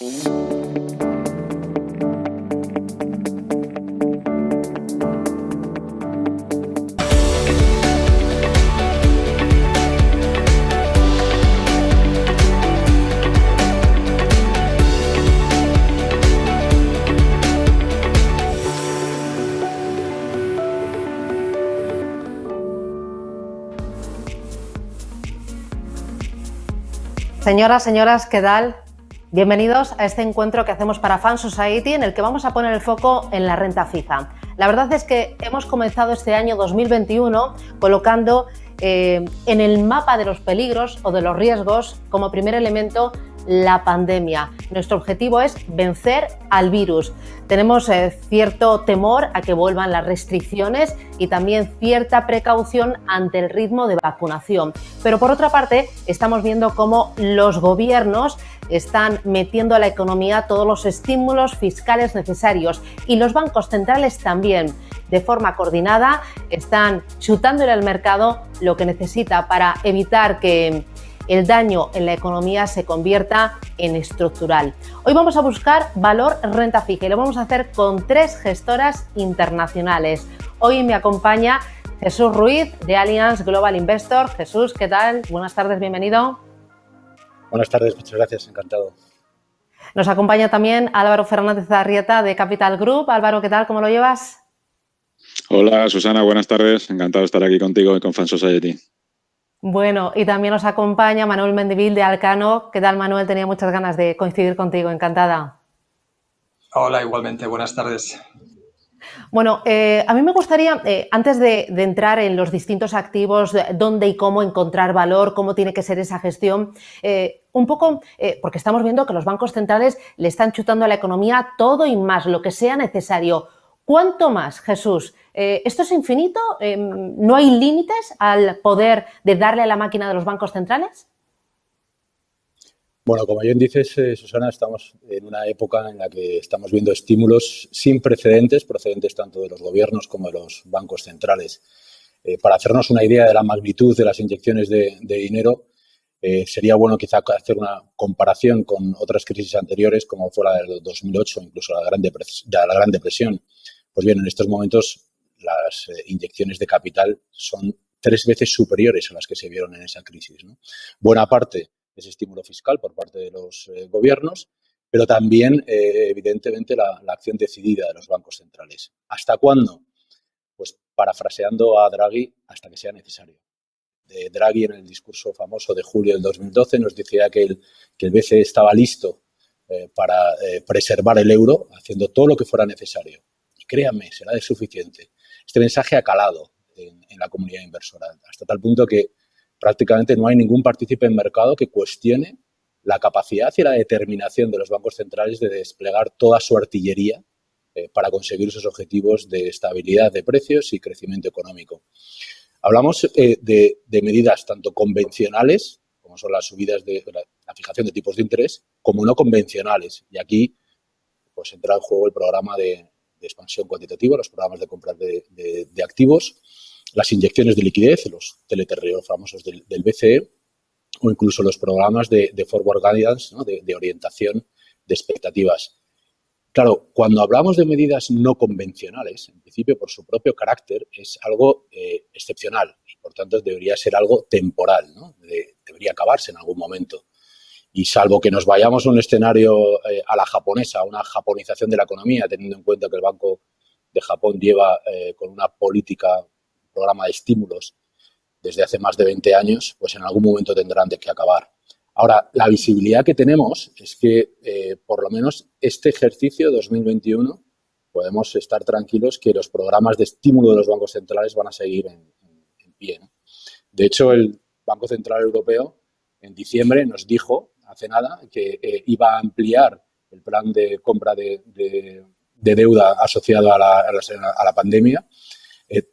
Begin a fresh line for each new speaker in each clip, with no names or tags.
Señoras, ¿qué tal? Bienvenidos a este encuentro que hacemos para Fan Society, en el que vamos a poner el foco en la renta fija. La verdad es que hemos comenzado este año 2021 colocando en el mapa de los peligros o de los riesgos como primer elemento la pandemia. Nuestro objetivo es vencer al virus. Tenemos cierto temor a que vuelvan las restricciones y también cierta precaución ante el ritmo de vacunación. Pero por otra parte, estamos viendo cómo los gobiernos están metiendo a la economía todos los estímulos fiscales necesarios y los bancos centrales también, de forma coordinada, están chutándole al mercado lo que necesita para evitar que el daño en la economía se convierta en estructural. Hoy vamos a buscar valor renta fija y lo vamos a hacer con 3 gestoras internacionales. Hoy me acompaña Jesús Ruiz de Allianz Global Investor. Jesús, ¿qué tal? Buenas tardes, bienvenido.
Buenas tardes, muchas gracias, encantado.
Nos acompaña también Álvaro Fernández Arrieta de Capital Group. Álvaro, ¿qué tal? ¿Cómo lo llevas?
Hola, Susana, buenas tardes. Encantado de estar aquí contigo y con Fan Society.
Bueno, y también nos acompaña Manuel Mendivil de Alcano. ¿Qué tal, Manuel? Tenía muchas ganas de coincidir contigo, encantada.
Hola, igualmente, buenas tardes.
Bueno, a mí me gustaría, antes de entrar en los distintos activos, dónde y cómo encontrar valor, cómo tiene que ser esa gestión, un poco, porque estamos viendo que los bancos centrales le están chutando a la economía todo y más, lo que sea necesario. ¿Cuánto más, Jesús? ¿Esto es infinito? ¿No hay límites al poder de darle a la máquina de los bancos centrales?
Bueno, como bien dices, Susana, estamos en una época en la que estamos viendo estímulos sin precedentes, procedentes tanto de los gobiernos como de los bancos centrales. Para hacernos una idea de la magnitud de las inyecciones de dinero, sería bueno quizá hacer una comparación con otras crisis anteriores, como fue la del 2008, incluso la Gran Depresión. Pues bien, en estos momentos las inyecciones de capital son 3 veces superiores a las que se vieron en esa crisis, ¿no? Buena parte es estímulo fiscal por parte de los gobiernos, pero también, evidentemente, la acción decidida de los bancos centrales. ¿Hasta cuándo? Pues parafraseando a Draghi, hasta que sea necesario. Draghi, en el discurso famoso de julio del 2012, nos decía que el BCE estaba listo para preservar el euro, haciendo todo lo que fuera necesario. Y créanme, será de suficiente. Este mensaje ha calado en la comunidad inversora, hasta tal punto que prácticamente no hay ningún partícipe en mercado que cuestione la capacidad y la determinación de los bancos centrales de desplegar toda su artillería para conseguir sus objetivos de estabilidad de precios y crecimiento económico. Hablamos de medidas tanto convencionales, como son las subidas de la fijación de tipos de interés, como no convencionales. Y aquí pues entra en juego el programa de expansión cuantitativa, los programas de compra de activos, las inyecciones de liquidez, los teleterreos famosos del BCE, o incluso los programas de forward guidance, ¿no? de orientación de expectativas. Claro, cuando hablamos de medidas no convencionales, en principio, por su propio carácter, es algo excepcional y, por tanto, debería ser algo temporal, ¿no? Debería acabarse en algún momento. Y salvo que nos vayamos a un escenario a la japonesa, a una japonización de la economía, teniendo en cuenta que el Banco de Japón lleva con una política, un programa de estímulos desde hace más de 20 años, pues en algún momento tendrán de que acabar. Ahora, la visibilidad que tenemos es que, por lo menos, este ejercicio 2021 podemos estar tranquilos que los programas de estímulo de los bancos centrales van a seguir en pie, ¿no? De hecho, el Banco Central Europeo en diciembre nos dijo, hace nada, que iba a ampliar el plan de compra de deuda asociado a la pandemia,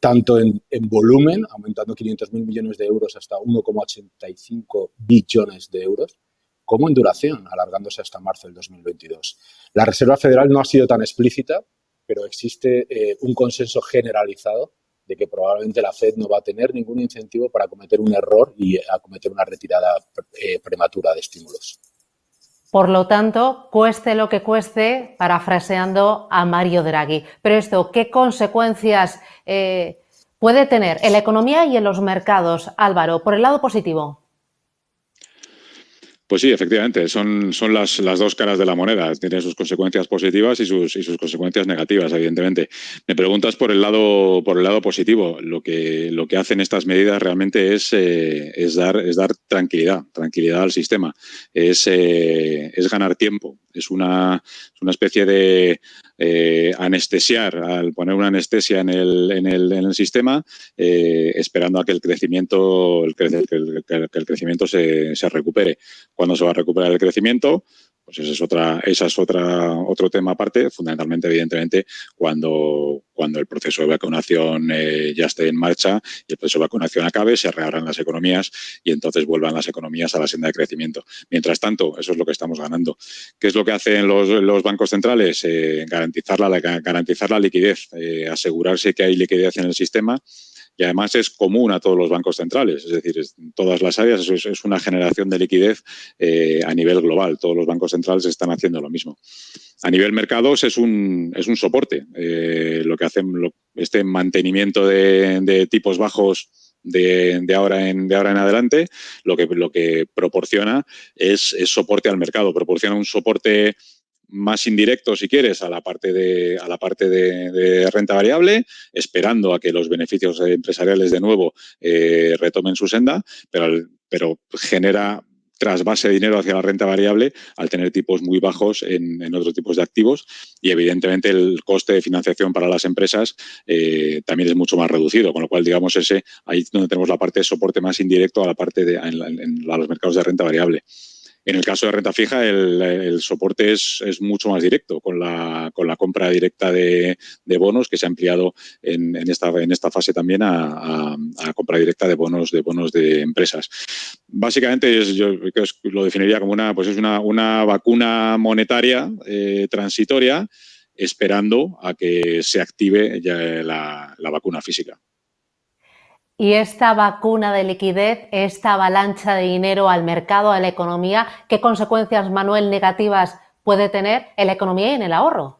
tanto en volumen, aumentando 500.000 millones de euros hasta 1,85 billones de euros, como en duración, alargándose hasta marzo del 2022. La Reserva Federal no ha sido tan explícita, pero existe un consenso generalizado de que probablemente la Fed no va a tener ningún incentivo para cometer un error y acometer una retirada prematura de estímulos.
Por lo tanto, cueste lo que cueste, parafraseando a Mario Draghi. Pero esto, ¿qué consecuencias puede tener en la economía y en los mercados, Álvaro, por el lado positivo?
Pues sí, efectivamente, son las dos caras de la moneda. Tiene sus consecuencias positivas y sus consecuencias negativas, evidentemente. Me preguntas por el lado positivo. Lo que hacen estas medidas realmente es dar tranquilidad al sistema. Es ganar tiempo. Es una especie de anestesiar, al poner una anestesia en el sistema, esperando a que el crecimiento se recupere. ¿Cuándo se va a recuperar el crecimiento? Pues ese es otro tema aparte, fundamentalmente, evidentemente, cuando el proceso de vacunación ya esté en marcha y el proceso de vacunación acabe, se reabran las economías y entonces vuelvan las economías a la senda de crecimiento. Mientras tanto, eso es lo que estamos ganando. ¿Qué es lo que hacen los bancos centrales? Garantizar la liquidez, asegurarse que hay liquidez en el sistema. Y además es común a todos los bancos centrales, es decir, en todas las áreas es una generación de liquidez a nivel global. Todos los bancos centrales están haciendo lo mismo. A nivel mercados es un soporte. Lo que hacen este mantenimiento de tipos bajos de ahora en adelante, lo que proporciona es soporte al mercado, proporciona un soporte más indirecto, si quieres, a la parte de renta variable, esperando a que los beneficios empresariales de nuevo retomen su senda, pero genera trasvase dinero hacia la renta variable al tener tipos muy bajos en otros tipos de activos y, evidentemente, el coste de financiación para las empresas también es mucho más reducido, con lo cual, digamos, ahí es donde tenemos la parte de soporte más indirecto a la parte a los mercados de renta variable. En el caso de renta fija, el soporte es mucho más directo, con la compra directa de bonos, que se ha ampliado en esta fase también a compra directa de bonos de empresas. Básicamente, yo lo definiría como una vacuna monetaria transitoria, esperando a que se active ya la vacuna física.
Y esta vacuna de liquidez, esta avalancha de dinero al mercado, a la economía, ¿qué consecuencias, Manuel, negativas puede tener en la economía y en el ahorro?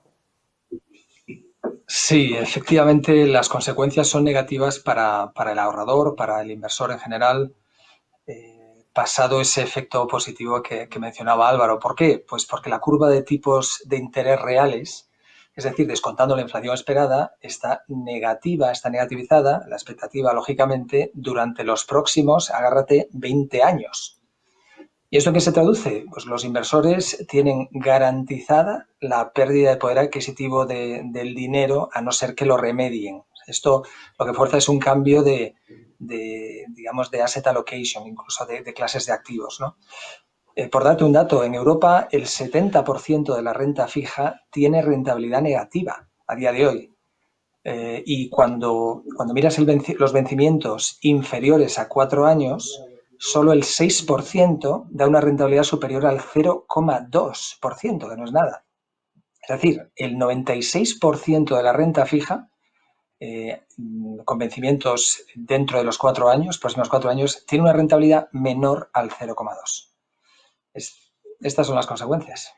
Sí, efectivamente, las consecuencias son negativas para el ahorrador, para el inversor en general, pasado ese efecto positivo que mencionaba Álvaro. ¿Por qué? Pues porque la curva de tipos de interés reales, es decir, descontando la inflación esperada, está negativizada, la expectativa, lógicamente, durante los próximos, agárrate, 20 años. ¿Y esto en qué se traduce? Pues los inversores tienen garantizada la pérdida de poder adquisitivo del dinero, a no ser que lo remedien. Esto lo que fuerza es un cambio digamos, de asset allocation, incluso de clases de activos, ¿no? Por darte un dato, en Europa el 70% de la renta fija tiene rentabilidad negativa a día de hoy. Y cuando miras los vencimientos inferiores a 4 años, solo el 6% da una rentabilidad superior al 0,2%, que no es nada. Es decir, el 96% de la renta fija, con vencimientos dentro de los 4 años, próximos 4 años, tiene una rentabilidad menor al 0,2%. Estas son las consecuencias.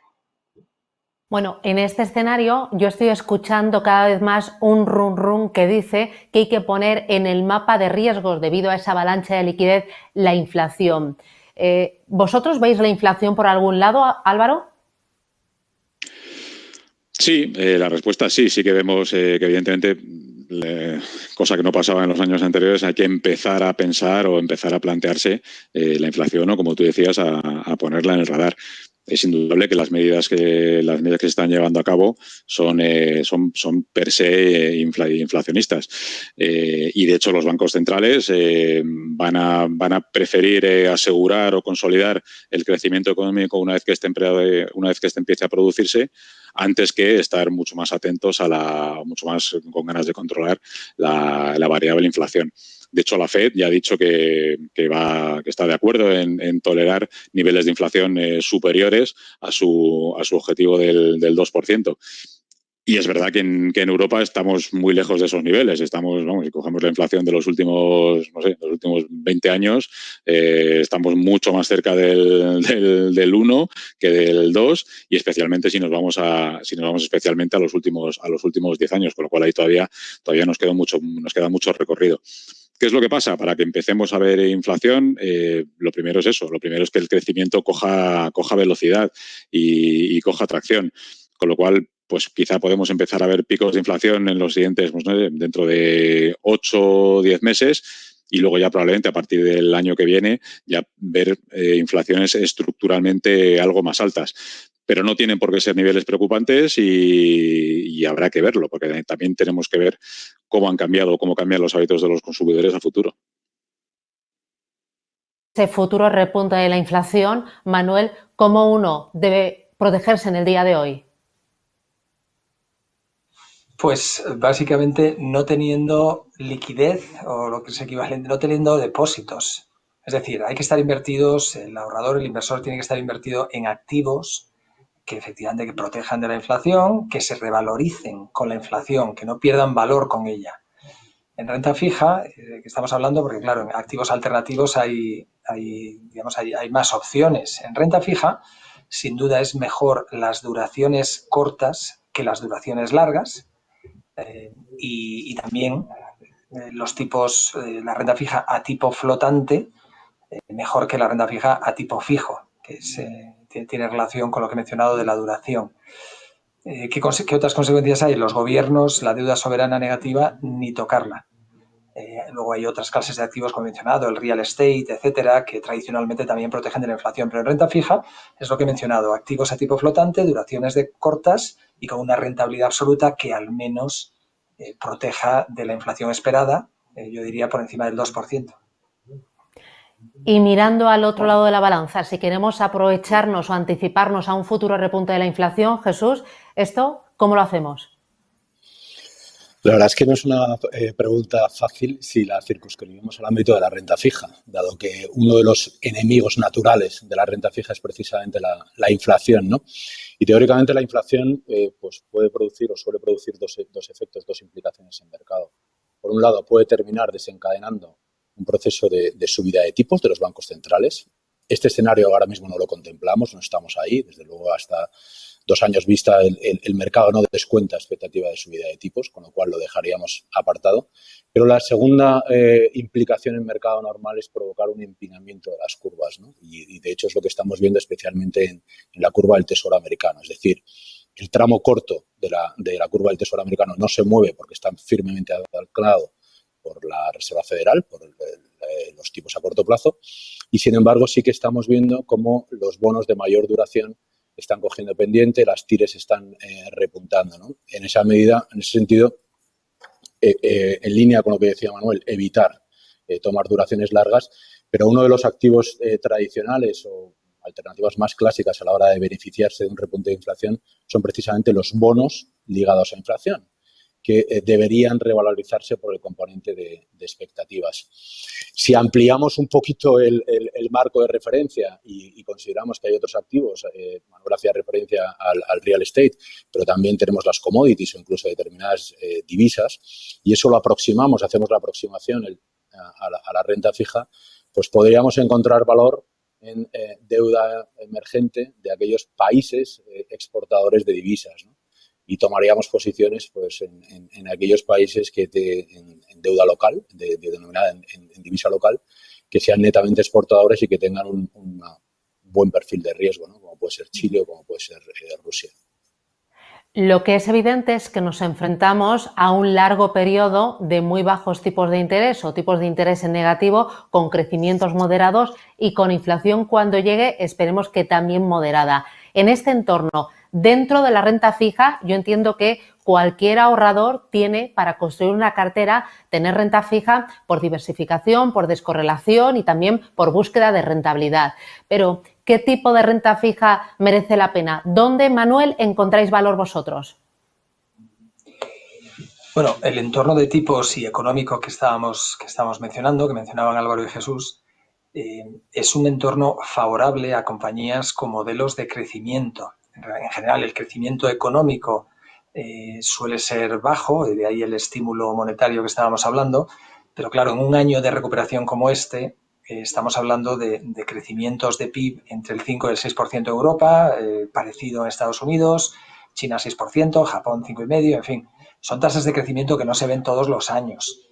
Bueno, en este escenario yo estoy escuchando cada vez más un rum que dice que hay que poner en el mapa de riesgos debido a esa avalancha de liquidez la inflación. ¿Vosotros veis la inflación por algún lado, Álvaro?
Sí, la respuesta sí que vemos que evidentemente, cosa que no pasaba en los años anteriores, hay que empezar a pensar o empezar a plantearse la inflación o, como tú decías, a ponerla en el radar. Es indudable que las medidas que se están llevando a cabo son per se inflacionistas. Y, de hecho, los bancos centrales van a preferir asegurar o consolidar el crecimiento económico una vez que este empiece a producirse, antes que estar mucho más atentos mucho más con ganas de controlar la variable inflación. De hecho, la Fed ya ha dicho que está de acuerdo en tolerar niveles de inflación superiores a su objetivo del 2%. Y es verdad que en Europa estamos muy lejos de esos niveles. Estamos, vamos, si cogemos la inflación de los últimos, no sé, los últimos 20 años, estamos mucho más cerca del 1 que del 2, y especialmente si nos vamos especialmente a los últimos 10 años, con lo cual ahí todavía nos queda mucho recorrido. ¿Qué es lo que pasa? Para que empecemos a ver inflación, lo primero es eso. Lo primero es que el crecimiento coja velocidad y coja tracción. Con lo cual, pues quizá podemos empezar a ver picos de inflación en los siguientes, pues, ¿no?, dentro de 8 o 10 meses, y luego ya probablemente a partir del año que viene ya ver inflaciones estructuralmente algo más altas. Pero no tienen por qué ser niveles preocupantes y habrá que verlo, porque también tenemos que ver cómo cambian los hábitos de los consumidores a futuro.
Ese futuro repunte de la inflación, Manuel, ¿cómo uno debe protegerse en el día de hoy?
Pues básicamente no teniendo liquidez o lo que es equivalente, no teniendo depósitos. Es decir, hay que estar invertidos, el ahorrador, el inversor tiene que estar invertido en activos que efectivamente que protejan de la inflación, que se revaloricen con la inflación, que no pierdan valor con ella. En renta fija, que estamos hablando, porque claro, en activos alternativos hay más opciones. En renta fija, sin duda es mejor las duraciones cortas que las duraciones largas. Y también los tipos, la renta fija a tipo flotante, mejor que la renta fija a tipo fijo, que tiene relación con lo que he mencionado de la duración. ¿Qué otras consecuencias hay? Los gobiernos, la deuda soberana negativa, ni tocarla. Luego hay otras clases de activos, como he mencionado, el real estate, etcétera, que tradicionalmente también protegen de la inflación. Pero en renta fija es lo que he mencionado, activos a tipo flotante, duraciones cortas y con una rentabilidad absoluta que al menos proteja de la inflación esperada, yo diría por encima del 2%.
Y mirando al otro lado de la balanza, si queremos aprovecharnos o anticiparnos a un futuro repunte de la inflación, Jesús, ¿esto cómo lo hacemos?
La verdad es que no es una pregunta fácil si la circunscribimos al ámbito de la renta fija, dado que uno de los enemigos naturales de la renta fija es precisamente la inflación, ¿no? Y teóricamente la inflación pues puede producir o suele producir dos efectos, dos implicaciones en el mercado. Por un lado, puede terminar desencadenando un proceso de subida de tipos de los bancos centrales. Este escenario ahora mismo no lo contemplamos, no estamos ahí, desde luego hasta 2 años vista el mercado no descuenta expectativa de subida de tipos, con lo cual lo dejaríamos apartado. Pero la segunda implicación en mercado normal es provocar un empinamiento de las curvas, ¿no? Y de hecho es lo que estamos viendo especialmente en la curva del Tesoro americano. Es decir, el tramo corto de la curva del Tesoro americano no se mueve porque está firmemente anclado por la Reserva Federal, por los tipos a corto plazo, y sin embargo sí que estamos viendo cómo los bonos de mayor duración están cogiendo pendiente, las tires están repuntando, ¿no? En esa medida, en ese sentido, en línea con lo que decía Manuel, evitar tomar duraciones largas, pero uno de los activos tradicionales o alternativas más clásicas a la hora de beneficiarse de un repunte de inflación son precisamente los bonos ligados a inflación, que deberían revalorizarse por el componente de expectativas. Si ampliamos un poquito el marco de referencia y consideramos que hay otros activos, Manuel hacía referencia al real estate, pero también tenemos las commodities o incluso determinadas divisas, y eso lo aproximamos, hacemos la aproximación a la renta fija, pues podríamos encontrar valor en deuda emergente de aquellos países exportadores de divisas, ¿no? Y tomaríamos posiciones pues, en aquellos países que en deuda local, denominada en divisa local, que sean netamente exportadores y que tengan un buen perfil de riesgo, ¿no? Como puede ser Chile o como puede ser Rusia.
Lo que es evidente es que nos enfrentamos a un largo periodo de muy bajos tipos de interés o tipos de interés en negativo, con crecimientos moderados y con inflación cuando llegue, esperemos que también moderada. En este entorno, dentro de la renta fija, yo entiendo que cualquier ahorrador tiene para construir una cartera, tener renta fija por diversificación, por descorrelación y también por búsqueda de rentabilidad. Pero, ¿qué tipo de renta fija merece la pena? ¿Dónde, Manuel, encontráis valor vosotros?
Bueno, el entorno de tipos y económico que estábamos mencionando, que mencionaban Álvaro y Jesús, es un entorno favorable a compañías con modelos de crecimiento. En general, el crecimiento económico suele ser bajo, y de ahí el estímulo monetario que estábamos hablando, pero claro, en un año de recuperación como este, estamos hablando de crecimientos de PIB entre el 5 y el 6% en Europa, parecido en Estados Unidos, China 6%, Japón 5,5%, en fin, son tasas de crecimiento que no se ven todos los años.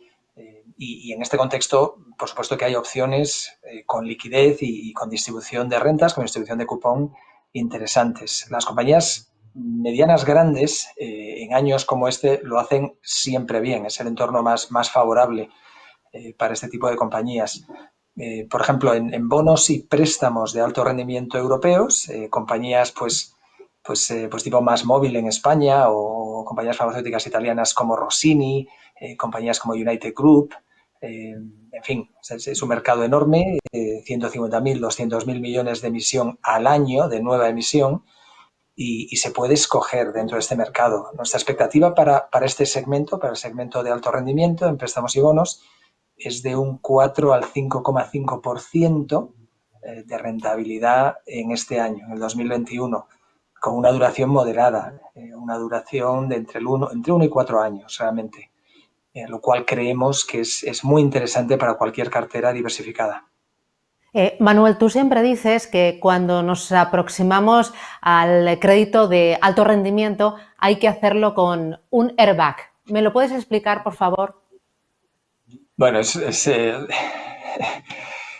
Y en este contexto, por supuesto que hay opciones con liquidez y con distribución de rentas, con distribución de cupón interesantes. Las compañías medianas grandes en años como este lo hacen siempre bien, es el entorno más favorable para este tipo de compañías. Por ejemplo, en bonos y préstamos de alto rendimiento europeos, compañías pues tipo MásMóvil en España o compañías farmacéuticas italianas como Rossini, compañías como United Group, en fin, es un mercado enorme, 150.000, 200.000 millones de emisión al año, de nueva emisión, y se puede escoger dentro de este mercado. Nuestra expectativa para este segmento, para el segmento de alto rendimiento en préstamos y bonos, es de un 4 al 5,5% de rentabilidad en este año, en el 2021, con una duración moderada, una duración de entre 1 y 4 años realmente, lo cual creemos que es muy interesante para cualquier cartera diversificada.
Manuel, tú siempre dices que cuando nos aproximamos al crédito de alto rendimiento hay que hacerlo con un airbag. ¿Me lo puedes explicar, por favor?
Bueno,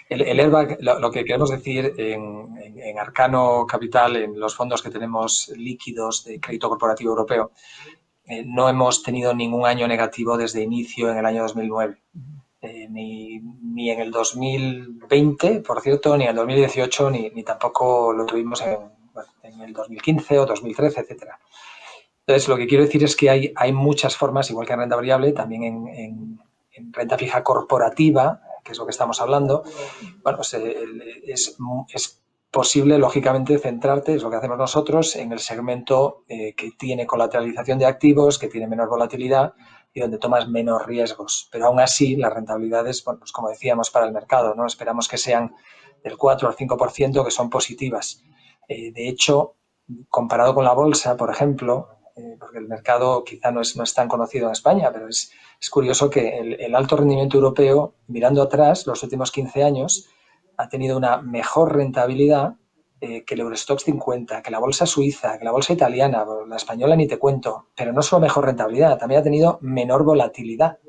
el airbag, lo que queremos decir en Arcano Capital, en los fondos que tenemos líquidos de crédito corporativo europeo, no hemos tenido ningún año negativo desde inicio en el año 2009. Ni en el 2020, por cierto, ni en el 2018, ni tampoco lo tuvimos en el 2015 o 2013, etcétera. Entonces, lo que quiero decir es que hay muchas formas, igual que en renta variable, también en renta fija corporativa, que es lo que estamos hablando. Bueno, pues es posible, lógicamente, centrarte, es lo que hacemos nosotros, en el segmento que tiene colateralización de activos, que tiene menor volatilidad y donde tomas menos riesgos. Pero aún así, las rentabilidades, bueno, pues como decíamos, para el mercado, ¿no? Esperamos que sean del 4 al 5%, que son positivas. De hecho, comparado con la bolsa, por ejemplo, porque el mercado quizá no es tan conocido en España, pero es curioso que el alto rendimiento europeo, mirando atrás, los últimos 15 años, ha tenido una mejor rentabilidad que el Eurostoxx 50, que la bolsa suiza, que la bolsa italiana, la española ni te cuento, pero no solo mejor rentabilidad, también ha tenido menor volatilidad,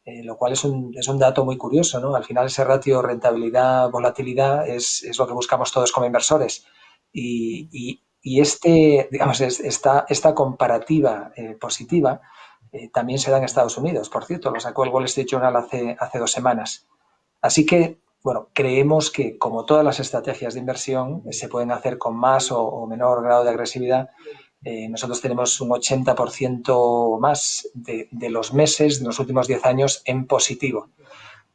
lo cual es un dato muy curioso, ¿no? Al final ese ratio rentabilidad-volatilidad es lo que buscamos todos como inversores. Y digamos, esta comparativa positiva también se da en Estados Unidos. Por cierto, lo sacó el Wall Street Journal hace 2 semanas. Así que, bueno, creemos que como todas las estrategias de inversión se pueden hacer con más o menor grado de agresividad. Nosotros tenemos un 80% más de los meses de los últimos 10 años en positivo,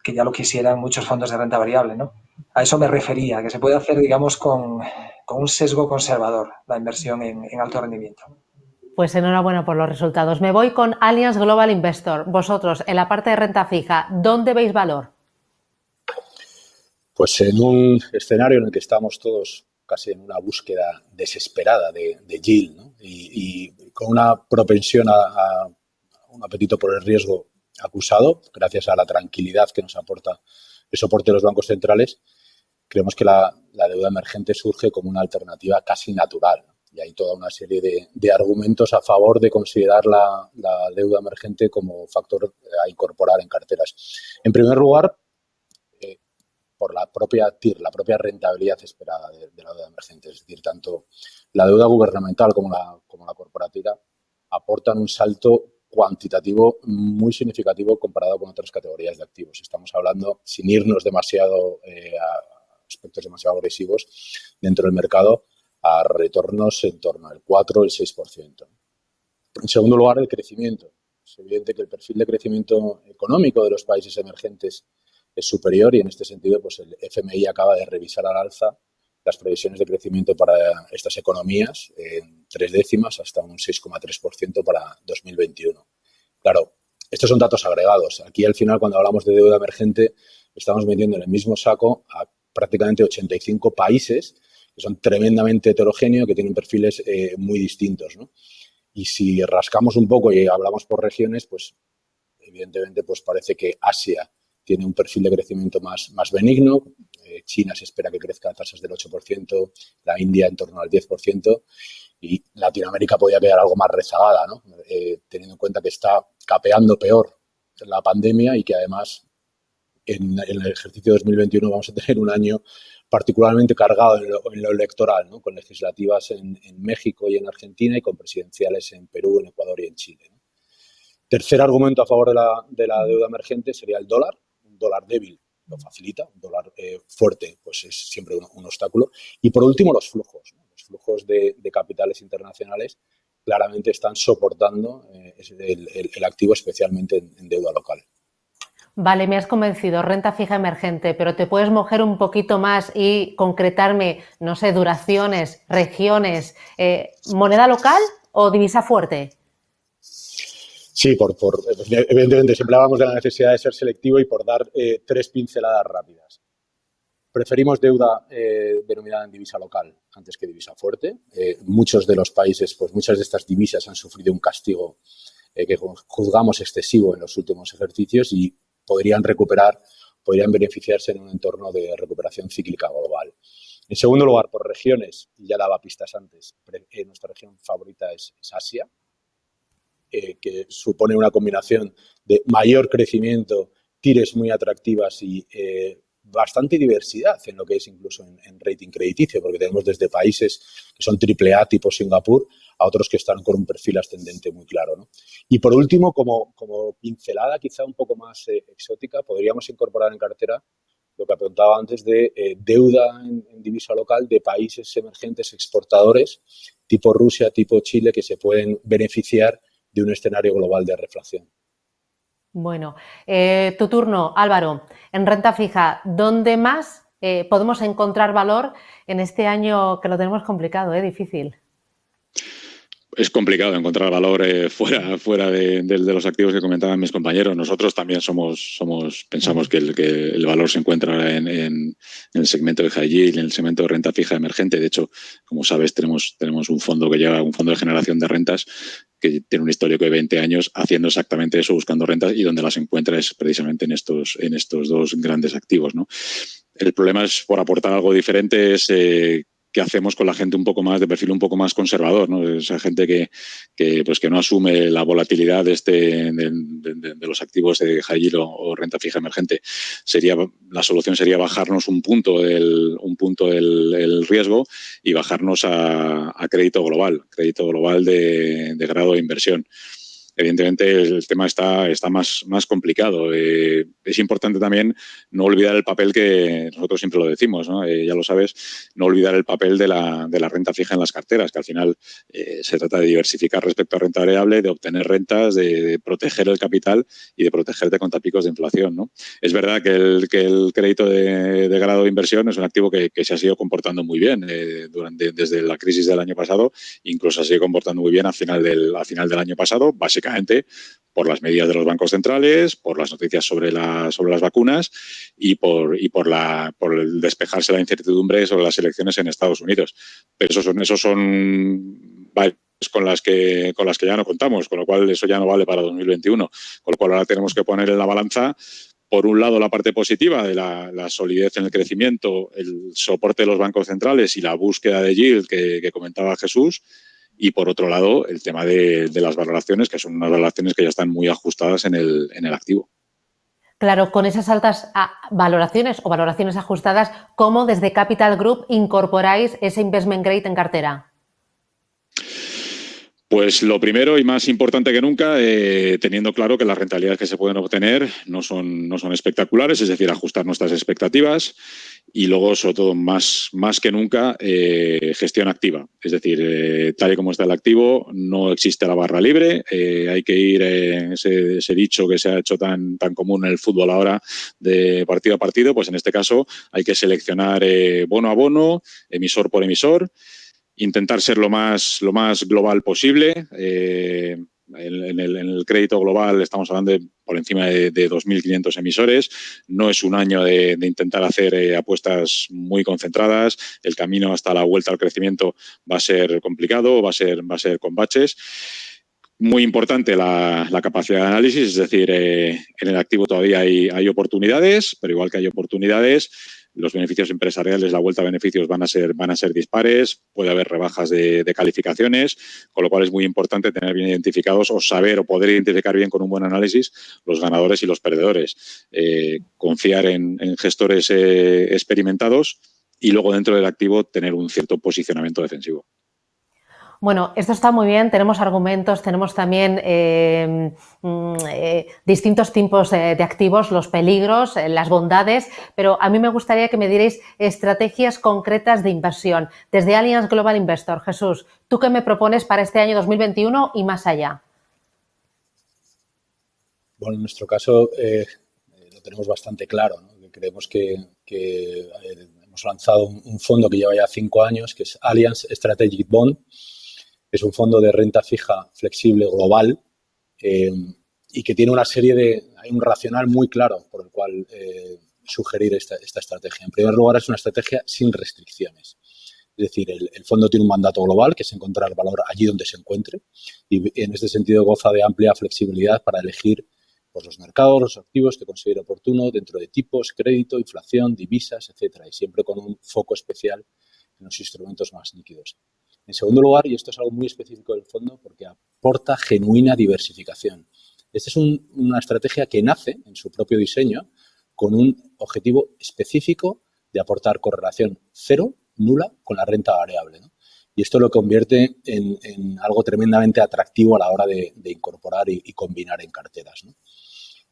que ya lo quisieran muchos fondos de renta variable, ¿no? A eso me refería, que se puede hacer, digamos, con un sesgo conservador la inversión en alto rendimiento.
Pues enhorabuena por los resultados. Me voy con Allianz Global Investor. Vosotros, en la parte de renta fija, ¿dónde veis valor?
Pues en un escenario en el que estamos todos casi en una búsqueda desesperada de yield, ¿no? y con una propensión a un apetito por el riesgo acusado, gracias a la tranquilidad que nos aporta el soporte de los bancos centrales, creemos que la deuda emergente surge como una alternativa casi natural, ¿no? Y hay toda una serie de argumentos a favor de considerar la deuda emergente como factor a incorporar en carteras. En primer lugar, por la propia TIR, la propia rentabilidad esperada de la deuda emergente. Es decir, tanto la deuda gubernamental como la corporativa aportan un salto cuantitativo muy significativo comparado con otras categorías de activos. Estamos hablando, sin irnos demasiado a aspectos demasiado agresivos dentro del mercado, a retornos en torno al 4 o el 6%. En segundo lugar, el crecimiento. Es evidente que el perfil de crecimiento económico de los países emergentes es superior y en este sentido pues el FMI acaba de revisar al alza las previsiones de crecimiento para estas economías en 3 décimas hasta un 6,3% para 2021. Claro, estos son datos agregados. Aquí al final cuando hablamos de deuda emergente estamos metiendo en el mismo saco a prácticamente 85 países que son tremendamente heterogéneos, que tienen perfiles muy distintos, ¿no? Y si rascamos un poco y hablamos por regiones, pues evidentemente pues parece que Asia tiene un perfil de crecimiento más benigno. China se espera que crezca a tasas del 8%, la India en torno al 10%, y Latinoamérica podría quedar algo más rezagada, ¿no? Teniendo en cuenta que está capeando peor la pandemia y que además en el ejercicio 2021 vamos a tener un año particularmente cargado en lo electoral, ¿no? Con legislativas en México y en Argentina y con presidenciales en Perú, en Ecuador y en Chile, ¿no? Tercer argumento a favor de la deuda emergente sería el dólar. Un dólar débil lo facilita, un dólar fuerte pues es siempre un obstáculo. Y por último, los flujos, ¿no? Los flujos de capitales internacionales claramente están soportando el activo, especialmente en deuda local.
Vale, me has convencido, renta fija emergente, pero ¿te puedes mojar un poquito más y concretarme, no sé, duraciones, regiones, moneda local o divisa fuerte?
Sí, evidentemente siempre hablamos de la necesidad de ser selectivo y por dar 3 pinceladas rápidas. Preferimos deuda denominada en divisa local antes que divisa fuerte. Muchos de los países, pues muchas de estas divisas han sufrido un castigo que juzgamos excesivo en los últimos ejercicios y podrían beneficiarse en un entorno de recuperación cíclica global. En segundo lugar, por regiones, y ya daba pistas antes, nuestra región favorita es Asia, que supone una combinación de mayor crecimiento, tires muy atractivas y bastante diversidad en lo que es incluso en rating crediticio, porque tenemos desde países que son AAA tipo Singapur a otros que están con un perfil ascendente muy claro, ¿no? Y por último, como pincelada quizá un poco más exótica, podríamos incorporar en cartera lo que apuntaba antes de deuda en divisa local de países emergentes exportadores tipo Rusia, tipo Chile, que se pueden beneficiar de un escenario global de reflación.
Bueno, tu turno, Álvaro. En renta fija, ¿dónde más podemos encontrar valor en este año que lo tenemos complicado, difícil?
Es complicado encontrar valor fuera de los activos que comentaban mis compañeros. Nosotros también pensamos que el valor se encuentra en el segmento de high yield, en el segmento de renta fija emergente. De hecho, como sabes, tenemos un fondo de generación de rentas que tiene un histórico de 20 años haciendo exactamente eso, buscando rentas, y donde las encuentra es precisamente en estos dos grandes activos, ¿no? El problema es, por aportar algo diferente, es que hacemos con la gente un poco más de perfil un poco más conservador, ¿no? Esa gente que no asume la volatilidad de los activos de high yield o renta fija emergente. La solución sería bajarnos un punto del riesgo y bajarnos a crédito global de grado de inversión. Evidentemente el tema está más complicado. Es importante también no olvidar el papel que nosotros siempre lo decimos, ¿no? Ya lo sabes, no olvidar el papel de la renta fija en las carteras, que al final se trata de diversificar respecto a renta variable, de obtener rentas, de proteger el capital y de protegerte contra picos de inflación, ¿no? Es verdad que el crédito de grado de inversión es un activo que se ha seguido comportando muy bien desde la crisis del año pasado, incluso se sigue comportando muy bien al final del año pasado, básicamente por las medidas de los bancos centrales, por las noticias sobre las vacunas y por el despejarse la incertidumbre sobre las elecciones en Estados Unidos. Pero esos son con las que ya no contamos, con lo cual eso ya no vale para 2021. Con lo cual ahora tenemos que poner en la balanza, por un lado, la parte positiva de la solidez en el crecimiento, el soporte de los bancos centrales y la búsqueda de yield que comentaba Jesús. Y por otro lado, el tema de las valoraciones, que son unas valoraciones que ya están muy ajustadas en el activo.
Claro, con esas altas valoraciones o valoraciones ajustadas, ¿cómo desde Capital Group incorporáis ese investment grade en cartera?
Pues lo primero y más importante que nunca, teniendo claro que las rentabilidades que se pueden obtener no son espectaculares, es decir, ajustar nuestras expectativas, y luego, sobre todo, más que nunca, gestión activa. Es decir, tal y como está el activo, no existe la barra libre, hay que ir, ese dicho que se ha hecho tan común en el fútbol ahora, de partido a partido, pues en este caso hay que seleccionar bono a bono, emisor por emisor, intentar ser lo más global posible. En el crédito global estamos hablando de por encima de 2.500 emisores. No es un año de intentar hacer apuestas muy concentradas. El camino hasta la vuelta al crecimiento va a ser complicado, va a ser con baches. Muy importante la capacidad de análisis, es decir, en el activo todavía hay oportunidades, pero igual que hay oportunidades, los beneficios empresariales, la vuelta a beneficios van a ser dispares, puede haber rebajas de calificaciones, con lo cual es muy importante tener bien identificados o saber o poder identificar bien con un buen análisis los ganadores y los perdedores. Confiar en gestores experimentados y luego dentro del activo tener un cierto posicionamiento defensivo.
Bueno, esto está muy bien, tenemos argumentos, tenemos también distintos tipos de activos, los peligros, las bondades, pero a mí me gustaría que me dierais estrategias concretas de inversión. Desde Allianz Global Investor, Jesús, ¿tú qué me propones para este año 2021 y más allá?
Bueno, en nuestro caso lo tenemos bastante claro, ¿no? Creemos que hemos lanzado un fondo que lleva ya 5 años, que es Allianz Strategic Bond. Es un fondo de renta fija flexible global y que tiene hay un racional muy claro por el cual sugerir esta estrategia. En primer lugar, es una estrategia sin restricciones. Es decir, el fondo tiene un mandato global, que es encontrar valor allí donde se encuentre, y en este sentido goza de amplia flexibilidad para elegir pues, los mercados, los activos que considere oportuno dentro de tipos, crédito, inflación, divisas, etcétera, y siempre con un foco especial en los instrumentos más líquidos. En segundo lugar, y esto es algo muy específico del fondo, porque aporta genuina diversificación. Esta es una estrategia que nace en su propio diseño con un objetivo específico de aportar correlación cero, nula, con la renta variable, ¿no? Y esto lo convierte en algo tremendamente atractivo a la hora de incorporar y combinar en carteras, ¿no?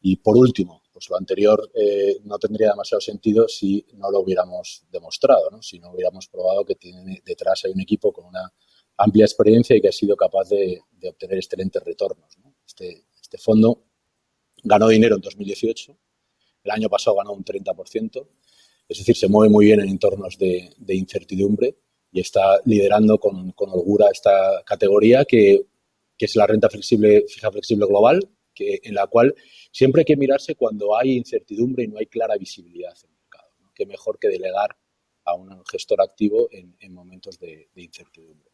Y por último, pues lo anterior no tendría demasiado sentido si no lo hubiéramos demostrado, ¿no? Si no hubiéramos probado que detrás hay un equipo con una amplia experiencia y que ha sido capaz de obtener excelentes retornos, ¿no? Este fondo ganó dinero en 2018, el año pasado ganó un 30%, es decir, se mueve muy bien en entornos de incertidumbre y está liderando con holgura esta categoría que es la renta fija flexible global, en la cual siempre hay que mirarse cuando hay incertidumbre y no hay clara visibilidad en el mercado, ¿no? Qué mejor que delegar a un gestor activo en momentos de incertidumbre.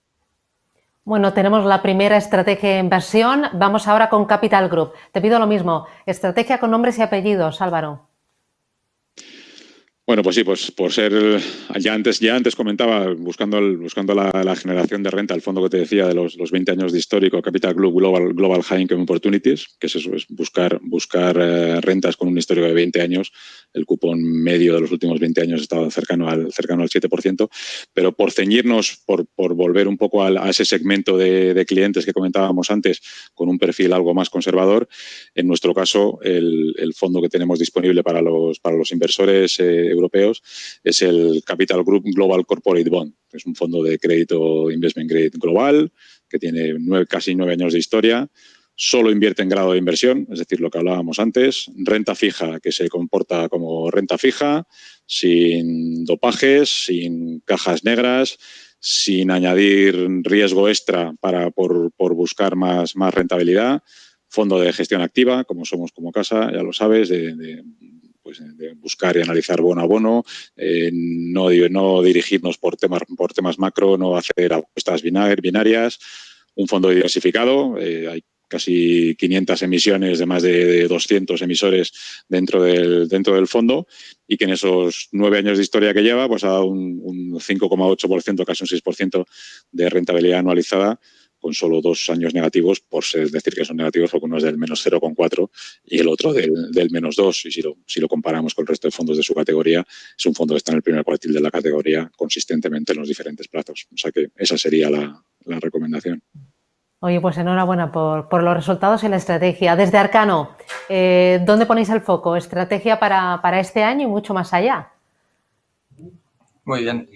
Bueno, tenemos la primera estrategia de inversión. Vamos ahora con Capital Group. Te pido lo mismo, estrategia con nombres y apellidos, Álvaro.
Bueno, pues sí, pues por ser, ya antes comentaba, buscando la generación de renta, el fondo que te decía de los 20 años de histórico, Capital Group Global High Income Opportunities, que es eso, es buscar rentas con un histórico de 20 años. El cupón medio de los últimos 20 años ha estado cercano al 7%, pero por ceñirnos, por volver un poco a ese segmento de clientes que comentábamos antes, con un perfil algo más conservador, en nuestro caso, el fondo que tenemos disponible para los inversores europeos es el Capital Group Global Corporate Bond. Es un fondo de crédito investment grade global que tiene casi 9 años de historia. Solo invierte en grado de inversión, es decir, lo que hablábamos antes. Renta fija, que se comporta como renta fija, sin dopajes, sin cajas negras, sin añadir riesgo extra por buscar más rentabilidad. Fondo de gestión activa, como somos como casa, ya lo sabes, de buscar y analizar bono a bono, no dirigirnos por temas macro, no hacer apuestas binarias, un fondo diversificado, hay casi 500 emisiones de más de 200 emisores dentro del fondo y que en esos 9 años de historia que lleva pues ha dado un 5,8%, casi un 6% de rentabilidad anualizada, con solo 2 años negativos, por decir que son negativos, porque uno es del menos 0,4 y el otro del menos 2. Y si lo comparamos con el resto de fondos de su categoría, es un fondo que está en el primer cuartil de la categoría consistentemente en los diferentes plazos. O sea que esa sería la recomendación.
Oye, pues enhorabuena por los resultados y la estrategia. Desde Arcano, ¿dónde ponéis el foco? ¿Estrategia para este año y mucho más allá?
Muy bien.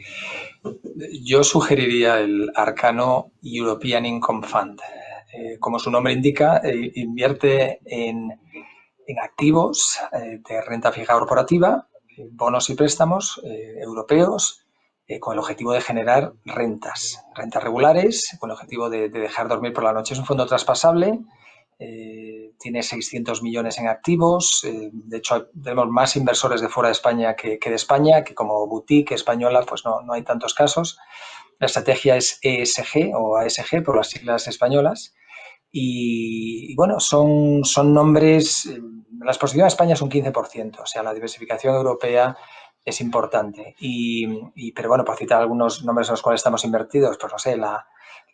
Yo sugeriría el Arcano European Income Fund. Como su nombre indica, invierte en activos de renta fija corporativa, bonos y préstamos europeos, con el objetivo de generar rentas regulares, con el objetivo de dejar dormir por la noche. Es un fondo traspasable, tiene 600 millones en activos. De hecho, tenemos más inversores de fuera de España que de España, que como boutique española pues no hay tantos casos. La estrategia es ESG o ASG por las siglas españolas Y bueno, son nombres, la exposición a España es un 15%, o sea, la diversificación europea es importante. Pero bueno, por citar algunos nombres en los cuales estamos invertidos, pues no sé, la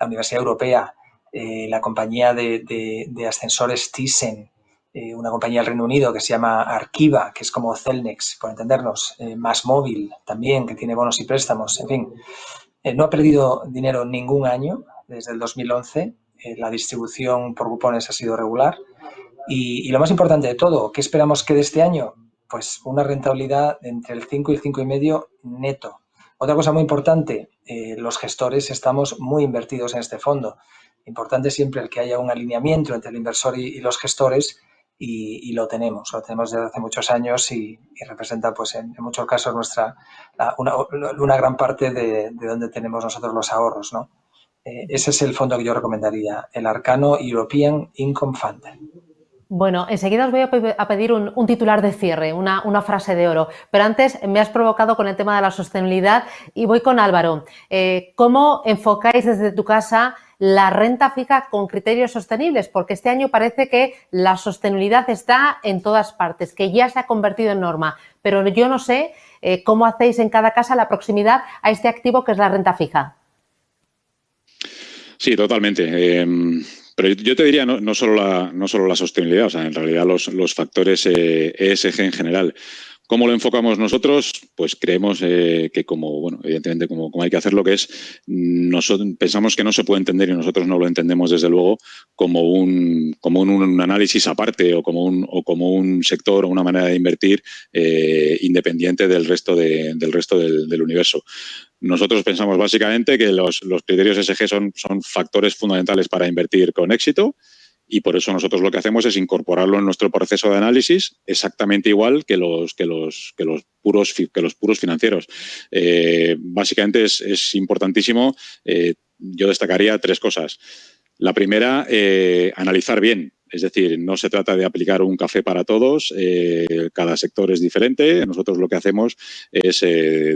Universidad Europea, la compañía de ascensores Thyssen, una compañía del Reino Unido que se llama Arqiva, que es como Cellnex, por entendernos, MásMóvil también, que tiene bonos y préstamos, en fin. No ha perdido dinero ningún año desde el 2011, la distribución por cupones ha sido regular y lo más importante de todo, ¿qué esperamos que de este año? Pues una rentabilidad entre el 5 y el 5,5 neto. Otra cosa muy importante, los gestores estamos muy invertidos en este fondo. Importante siempre el que haya un alineamiento entre el inversor y los gestores y lo tenemos desde hace muchos años y representa pues en muchos casos una gran parte de donde tenemos nosotros los ahorros, ¿no? Ese es el fondo que yo recomendaría, el Arcano European Income Fund.
Bueno, enseguida os voy a pedir un titular de cierre, una frase de oro, pero antes me has provocado con el tema de la sostenibilidad y voy con Álvaro. ¿Cómo enfocáis desde tu casa la renta fija con criterios sostenibles? Porque este año parece que la sostenibilidad está en todas partes, que ya se ha convertido en norma, pero yo no sé cómo hacéis en cada casa la proximidad a este activo que es la renta fija.
Sí, totalmente. Pero yo te diría no solo la sostenibilidad, o sea, en realidad los factores ESG en general. ¿Cómo lo enfocamos nosotros? Pues creemos que evidentemente como hay que hacer lo que es, nosotros pensamos que no se puede entender y nosotros no lo entendemos desde luego como un análisis aparte o como un sector o una manera de invertir independiente del resto del universo. Nosotros pensamos básicamente que los criterios ESG son factores fundamentales para invertir con éxito y por eso nosotros lo que hacemos es incorporarlo en nuestro proceso de análisis exactamente igual que los puros financieros. Básicamente es importantísimo. Yo destacaría 3 cosas. La primera, analizar bien. Es decir, no se trata de aplicar un café para todos, cada sector es diferente. Nosotros lo que hacemos es,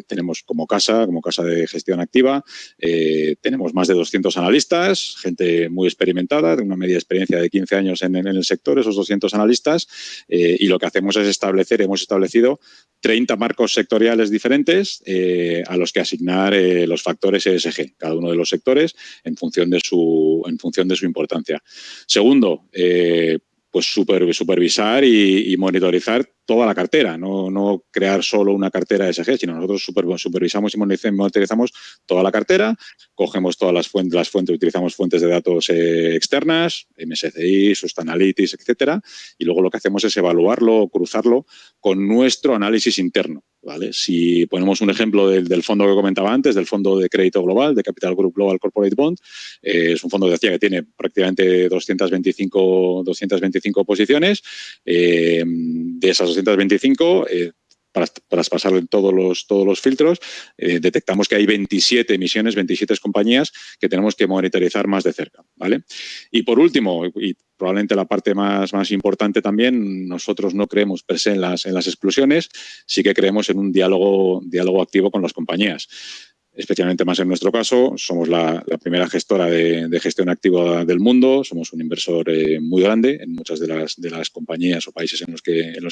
tenemos como casa de gestión activa, tenemos más de 200 analistas, gente muy experimentada, de una media experiencia de 15 años en el sector, esos 200 analistas, y lo que hacemos es hemos establecido 30 marcos sectoriales diferentes a los que asignar los factores ESG, cada uno de los sectores en función de su importancia. Segundo, pues supervisar y monitorizar toda la cartera, no crear solo una cartera ESG, sino nosotros supervisamos y monitorizamos toda la cartera, cogemos todas las fuentes, utilizamos fuentes de datos externas, MSCI, Sustainalytics, etcétera, y luego lo que hacemos es evaluarlo, cruzarlo con nuestro análisis interno, ¿vale? Si ponemos un ejemplo del fondo que comentaba antes, del fondo de crédito global, de Capital Group Global Corporate Bond, es un fondo que decía que tiene prácticamente 225 posiciones. De esas 225, para traspasarlo en todos los filtros, detectamos que hay 27 compañías que tenemos que monitorizar más de cerca, ¿vale? Y por último, y probablemente la parte más importante también, nosotros no creemos per se en las exclusiones, sí que creemos en un diálogo activo con las compañías. Especialmente más en nuestro caso, somos la primera gestora de gestión activa del mundo, somos un inversor muy grande en muchas de las compañías o países en los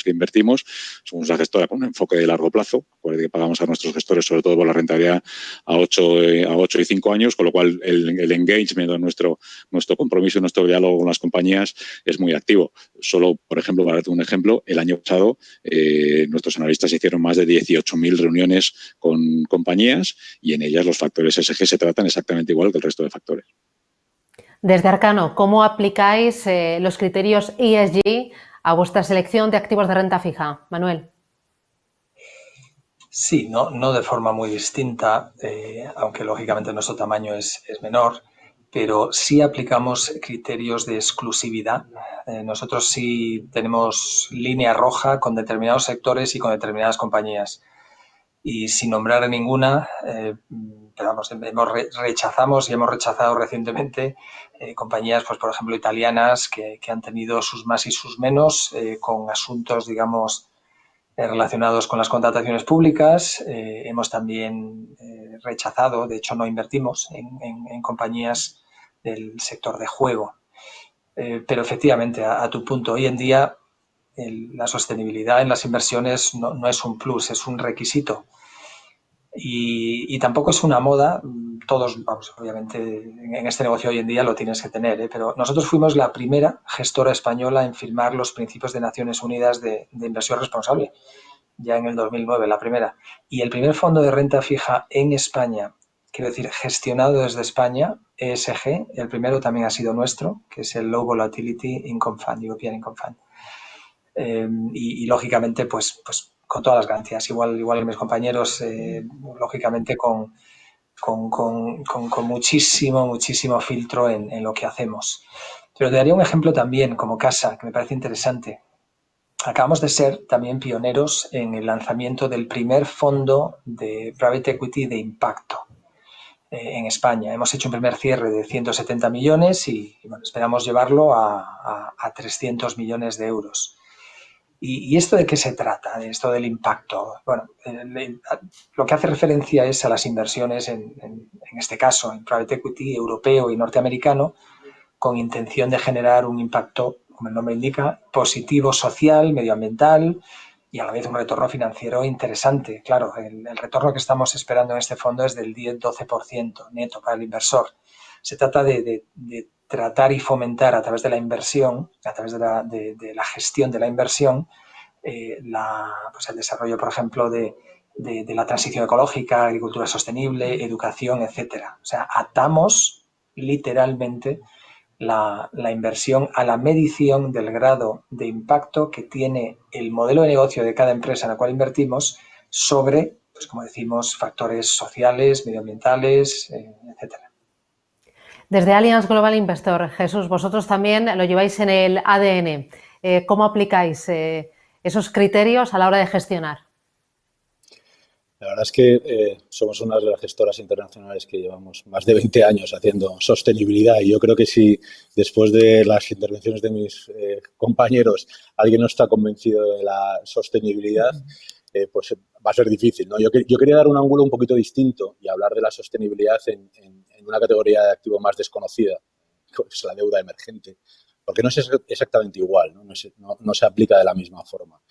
que invertimos, somos una gestora con un enfoque de largo plazo, que pagamos a nuestros gestores sobre todo por la rentabilidad a 8 y 5 años, con lo cual el engagement o nuestro compromiso y nuestro diálogo con las compañías es muy activo. Solo, por ejemplo, para darte un ejemplo, el año pasado nuestros analistas hicieron más de 18.000 reuniones con compañías y en ellas los factores ESG se tratan exactamente igual que el resto de factores.
Desde Arcano, ¿cómo aplicáis los criterios ESG a vuestra selección de activos de renta fija? Manuel.
Sí, no de forma muy distinta, aunque lógicamente nuestro tamaño es menor, pero sí aplicamos criterios de exclusividad. Nosotros sí tenemos línea roja con determinados sectores y con determinadas compañías. Y sin nombrar a ninguna, pero vamos, rechazamos y hemos rechazado recientemente compañías, pues por ejemplo, italianas que han tenido sus más y sus menos con asuntos, digamos, relacionados con las contrataciones públicas. Hemos también rechazado, de hecho no invertimos en compañías del sector de juego. Pero efectivamente, a tu punto, hoy en día la sostenibilidad en las inversiones no es un plus, es un requisito. Y tampoco es una moda, todos, vamos, obviamente en este negocio hoy en día lo tienes que tener, pero nosotros fuimos la primera gestora española en firmar los principios de Naciones Unidas de inversión responsable, ya en el 2009, la primera. Y el primer fondo de renta fija en España, quiero decir, gestionado desde España, ESG, el primero también ha sido nuestro, que es el Low Volatility Income Fund, European Income Fund. Y lógicamente, pues con todas las garantías, igual que mis compañeros, lógicamente con muchísimo filtro en lo que hacemos. Pero te daría un ejemplo también como casa, que me parece interesante. Acabamos de ser también pioneros en el lanzamiento del primer fondo de private equity de impacto en España. Hemos hecho un primer cierre de 170 millones y bueno, esperamos llevarlo a 300 millones de euros. ¿Y esto de qué se trata? De esto del impacto. Bueno, lo que hace referencia es a las inversiones, en este caso, en private equity europeo y norteamericano, con intención de generar un impacto, como el nombre indica, positivo social, medioambiental y a la vez un retorno financiero interesante. Claro, el retorno que estamos esperando en este fondo es del 10-12% neto para el inversor. Se trata de tratar y fomentar a través de la inversión, a través de la gestión de la inversión, pues el desarrollo, por ejemplo, de la transición ecológica, agricultura sostenible, educación, etcétera. O sea, atamos literalmente la inversión a la medición del grado de impacto que tiene el modelo de negocio de cada empresa en la cual invertimos sobre, pues como decimos, factores sociales, medioambientales, etcétera.
Desde Allianz Global Investor, Jesús, vosotros también lo lleváis en el ADN. ¿Cómo aplicáis esos criterios a la hora de gestionar?
La verdad es que somos una de las gestoras internacionales que llevamos más de 20 años haciendo sostenibilidad y yo creo que si después de las intervenciones de mis compañeros alguien no está convencido de la sostenibilidad, pues va a ser difícil, ¿no? Yo quería dar un ángulo un poquito distinto y hablar de la sostenibilidad en una categoría de activo más desconocida, que es la deuda emergente, porque no es exactamente igual, ¿no? No se aplica de la misma forma.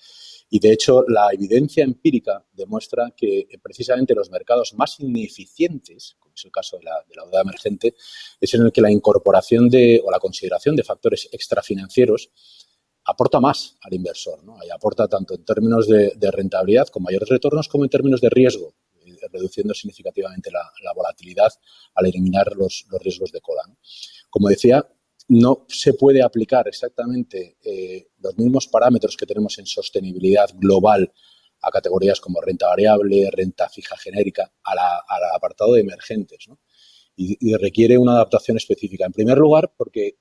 Y, de hecho, la evidencia empírica demuestra que precisamente los mercados más ineficientes, como es el caso de la deuda emergente, es en el que la incorporación o la consideración de factores extrafinancieros aporta más al inversor, ¿no? Y aporta tanto en términos de rentabilidad con mayores retornos como en términos de riesgo, reduciendo significativamente la volatilidad al eliminar los riesgos de cola, ¿no? Como decía, no se puede aplicar exactamente los mismos parámetros que tenemos en sostenibilidad global a categorías como renta variable, renta fija genérica, al apartado de emergentes, ¿no? Y requiere una adaptación específica. En primer lugar, porque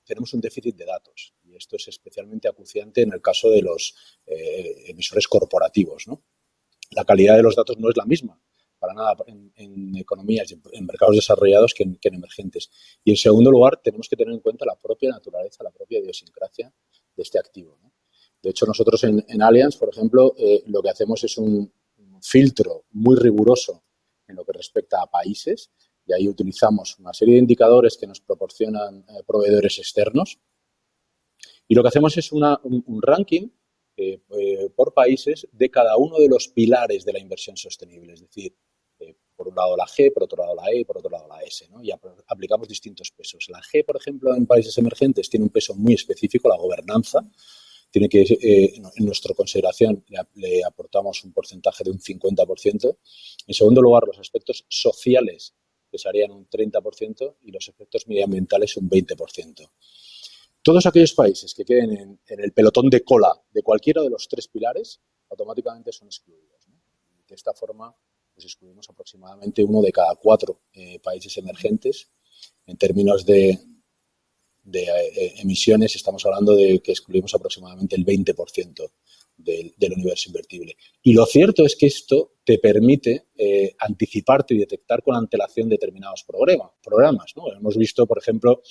tenemos un déficit de datos y esto es especialmente acuciante en el caso de los emisores corporativos, ¿no? La calidad de los datos no es la misma para nada en economías y en mercados desarrollados que en emergentes. Y, en segundo lugar, tenemos que tener en cuenta la propia naturaleza, la propia idiosincrasia de este activo, ¿no? De hecho, nosotros en Allianz, por ejemplo, lo que hacemos es un filtro muy riguroso en lo que respecta a países y ahí utilizamos una serie de indicadores que nos proporcionan proveedores externos y lo que hacemos es un ranking por países de cada uno de los pilares de la inversión sostenible, es decir, por un lado la G, por otro lado la E y por otro lado la S, ¿no? Y aplicamos distintos pesos. La G, por ejemplo, en países emergentes tiene un peso muy específico, la gobernanza. Tiene que, en nuestra consideración, le aportamos un porcentaje de un 50%. En segundo lugar, los aspectos sociales, que serían un 30%, y los efectos medioambientales un 20%. Todos aquellos países que queden en el pelotón de cola de cualquiera de los tres pilares, automáticamente son excluidos, ¿no? De esta forma, pues excluimos aproximadamente 1 de cada 4 países emergentes. En términos de emisiones, estamos hablando de que excluimos aproximadamente el 20% del universo invertible. Y lo cierto es que esto te permite anticiparte y detectar con antelación determinados programas, ¿no? Hemos visto, por ejemplo,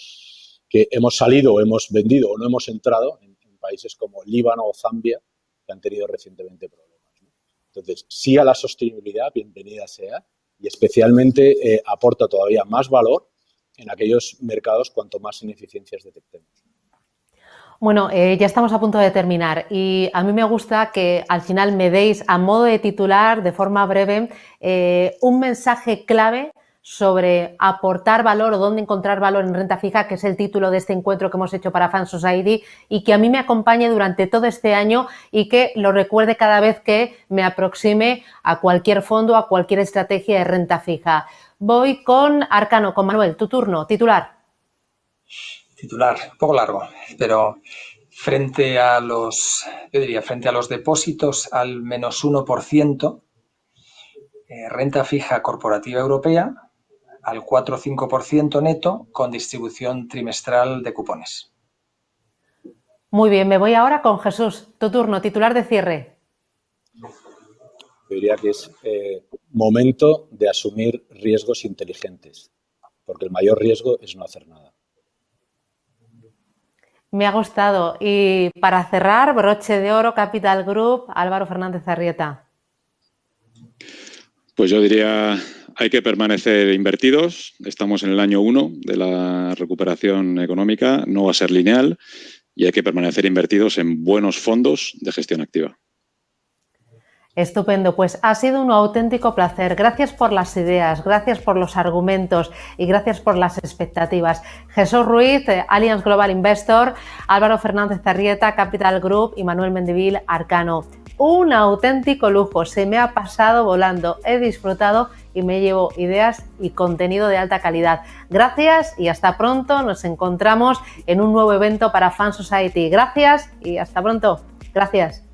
que hemos salido o hemos vendido o no hemos entrado en países como Líbano o Zambia, que han tenido recientemente problemas, ¿no? Entonces, sí a la sostenibilidad, bienvenida sea, y especialmente aporta todavía más valor en aquellos mercados cuanto más ineficiencias detectemos.
Bueno, ya estamos a punto de terminar y a mí me gusta que al final me deis a modo de titular, de forma breve, un mensaje clave sobre aportar valor o dónde encontrar valor en renta fija, que es el título de este encuentro que hemos hecho para Fund Society y que a mí me acompañe durante todo este año y que lo recuerde cada vez que me aproxime a cualquier fondo, a cualquier estrategia de renta fija. Voy con Arcano, con Manuel, tu turno, titular.
Titular, un poco largo, pero frente a los depósitos al menos 1%, renta fija corporativa europea al 4 o 5% neto con distribución trimestral de cupones.
Muy bien, me voy ahora con Jesús. Tu turno, titular de cierre.
Yo diría que es momento de asumir riesgos inteligentes, porque el mayor riesgo es no hacer nada.
Me ha gustado. Y para cerrar, broche de oro, Capital Group, Álvaro Fernández Arrieta.
Pues yo diría, hay que permanecer invertidos. Estamos en el año 1 de la recuperación económica, no va a ser lineal y hay que permanecer invertidos en buenos fondos de gestión activa.
Estupendo, pues ha sido un auténtico placer. Gracias por las ideas, gracias por los argumentos y gracias por las expectativas. Jesús Ruiz, Allianz Global Investor, Álvaro Fernández Arrieta, Capital Group y Manuel Mendivil, Arcano. Un auténtico lujo, se me ha pasado volando, he disfrutado y me llevo ideas y contenido de alta calidad. Gracias y hasta pronto, nos encontramos en un nuevo evento para Fund Society. Gracias y hasta pronto. Gracias.